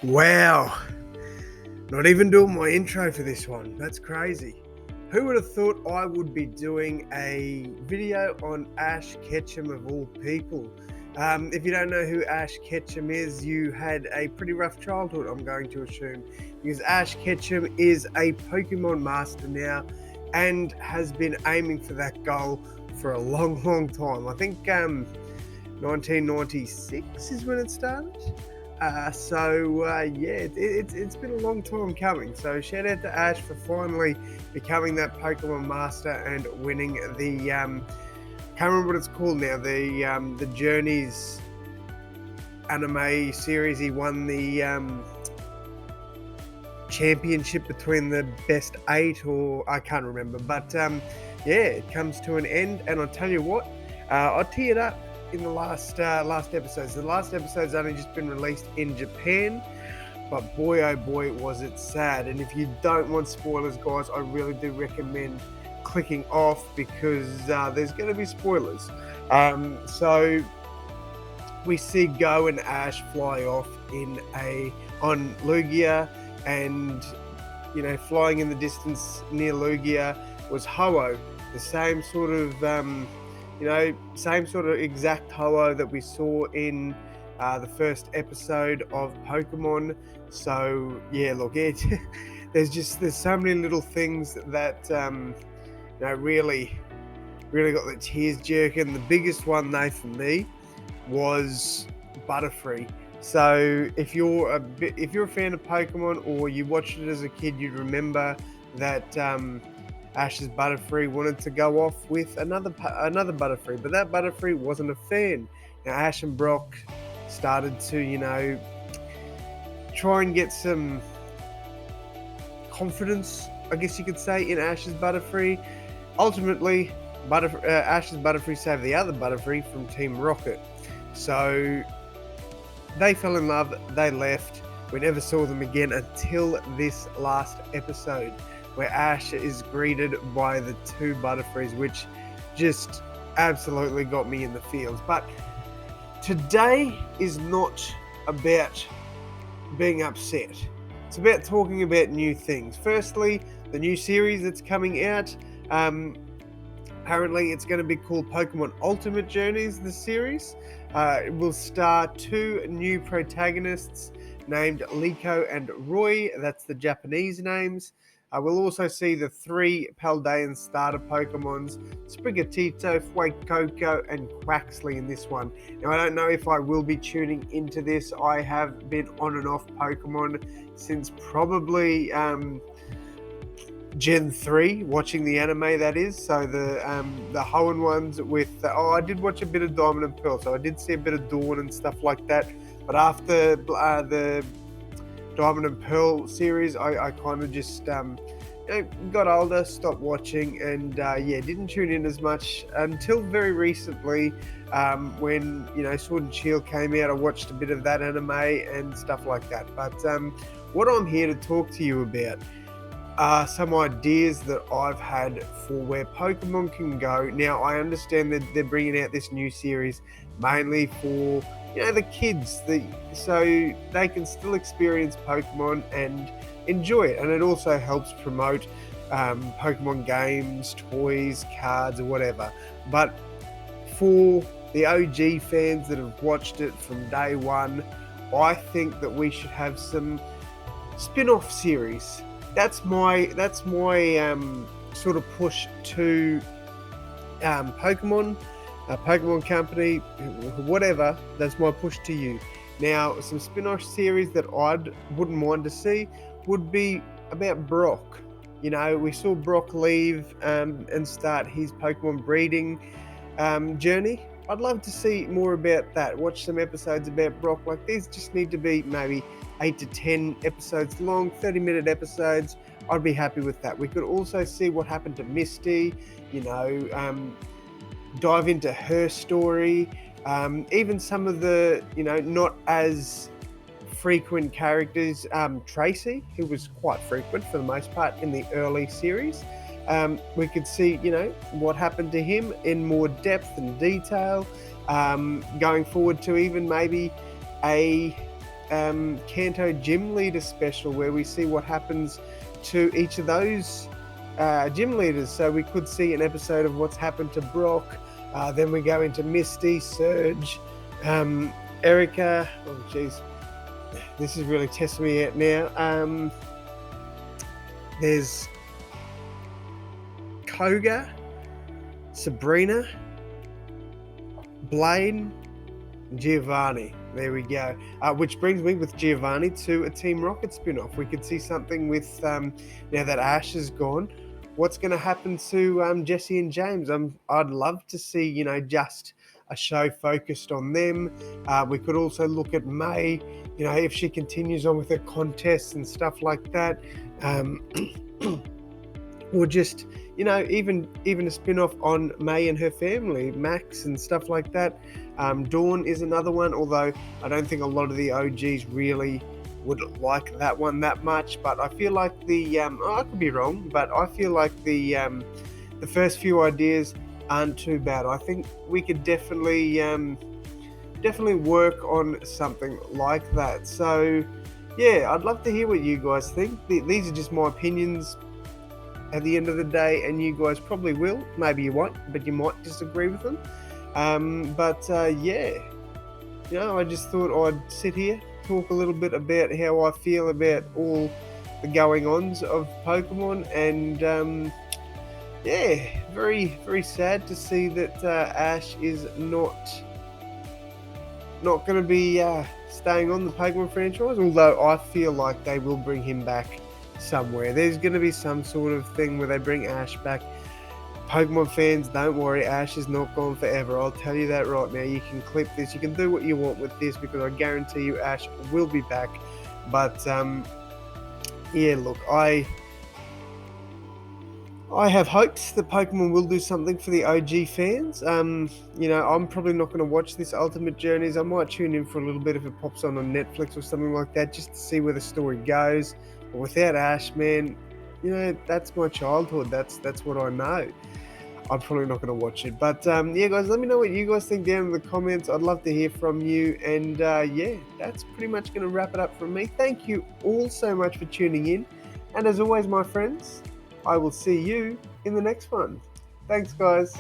Wow, not even doing my intro for this one. That's crazy. Who would have thought I would be doing a video on Ash Ketchum of all people? If you don't know who Ash Ketchum is, you had a pretty rough childhood, I'm going to assume, because Ash Ketchum is a Pokemon master now and has been aiming for that goal for a long time. I think 1996 is when it started. It's been a long time coming. So shout out to Ash for finally becoming that Pokemon master and winning the can't remember what it's called now. The Journeys anime series. He won the championship between the best 8, or I can't remember. But it comes to an end, and I'll tell you what, I teared up in the last episodes. The last episode's only just been released in Japan, but boy oh boy was it sad. And if you don't want spoilers, guys, I really do recommend clicking off, because there's going to be spoilers. So we see Go and Ash fly off on Lugia, and flying in the distance near Lugia was Ho-Oh, the same sort of exact Ho-Oh that we saw in the first episode of Pokemon. So look, there's so many little things that really got the tears jerking. The biggest one, though, for me was Butterfree. So if you're a fan of Pokemon, or you watched it as a kid, you'd remember that Ash's Butterfree wanted to go off with another Butterfree, but that Butterfree wasn't a fan. Now Ash and Brock started to try and get some confidence, I guess you could say, in Ash's Butterfree. Ultimately, Ash's Butterfree saved the other Butterfree from Team Rocket. So they fell in love, they left. We never saw them again until this last episode, where Ash is greeted by the 2 Butterfrees, which just absolutely got me in the feels. But today is not about being upset. It's about talking about new things. Firstly, the new series that's coming out. Apparently, it's going to be called Pokemon Ultimate Journeys, the series. It will star 2 new protagonists named Liko and Roy. That's the Japanese names. We'll also see the 3 Paldean starter Pokemons, Sprigatito, Fuecoco, and Quaxley in this one. Now, I don't know if I will be tuning into this. I have been on and off Pokemon since probably Gen 3, watching the anime, that is. So the Hoenn ones with I did watch a bit of Diamond and Pearl, so I did see a bit of Dawn and stuff like that. But after the Diamond and Pearl series, I kind of just got older, stopped watching, and didn't tune in as much until very recently, when Sword and Shield came out. I watched a bit of that anime and stuff like that. But what I'm here to talk to you about are some ideas that I've had for where Pokemon can go. Now, I understand that they're bringing out this new series mainly for the kids, so they can still experience Pokemon and enjoy it, and it also helps promote Pokemon games, toys, cards, or whatever. But for the OG fans that have watched it from day one, I think that we should have some spin-off series. That's my sort of push to Pokemon Company, whatever. That's my push to you. Now, some spin-off series that I wouldn't mind to see would be about Brock. We saw Brock leave and start his Pokemon breeding journey. I'd love to see more about that. Watch some episodes about Brock. Like, these just need to be maybe 8 to 10 episodes long, 30-minute episodes. I'd be happy with that. We could also see what happened to Misty, dive into her story, even some of the, not as frequent characters, Tracy, who was quite frequent for the most part in the early series. We could see, what happened to him in more depth and detail, going forward to even maybe a Kanto Gym Leader special where we see what happens to each of those gym leaders. So we could see an episode of what's happened to Brock. Then we go into Misty, Surge, Erica. Oh, jeez. This is really testing me out now. There's Koga, Sabrina, Blaine, Giovanni. There we go. Which brings me with Giovanni to a Team Rocket spin-off. We could see something with now that Ash is gone. What's going to happen to Jesse and James? I'd love to see, just a show focused on them. We could also look at May, if she continues on with her contests and stuff like that. Or just, even a spin-off on May and her family, Max and stuff like that. Dawn is another one, although I don't think a lot of the OGs really would like that one that much. But I feel like I could be wrong, but I feel like the first few ideas aren't too bad. I think we could definitely work on something like that. So yeah, I'd love to hear what you guys think. These are just my opinions at the end of the day, and you guys probably will. Maybe you won't, but you might disagree with them. Yeah, I just thought I'd sit here, talk a little bit about how I feel about all the going-ons of Pokemon, and yeah, very, very sad to see that Ash is not going to be staying on the Pokemon franchise, although I feel like they will bring him back somewhere. There's going to be some sort of thing where they bring Ash back. Pokemon fans, don't worry, Ash is not gone forever. I'll tell you that right now. You can clip this, you can do what you want with this, because I guarantee you Ash will be back. But yeah, look, I have hopes that Pokemon will do something for the OG fans. I'm probably not going to watch this Ultimate Journeys. I might tune in for a little bit if it pops on Netflix or something like that, just to see where the story goes. But without Ash, man, that's my childhood. That's what I know. I'm probably not going to watch it. But yeah, guys, let me know what you guys think down in the comments. I'd love to hear from you. And yeah, that's pretty much going to wrap it up from me. Thank you all so much for tuning in. And as always, my friends, I will see you in the next one. Thanks, guys.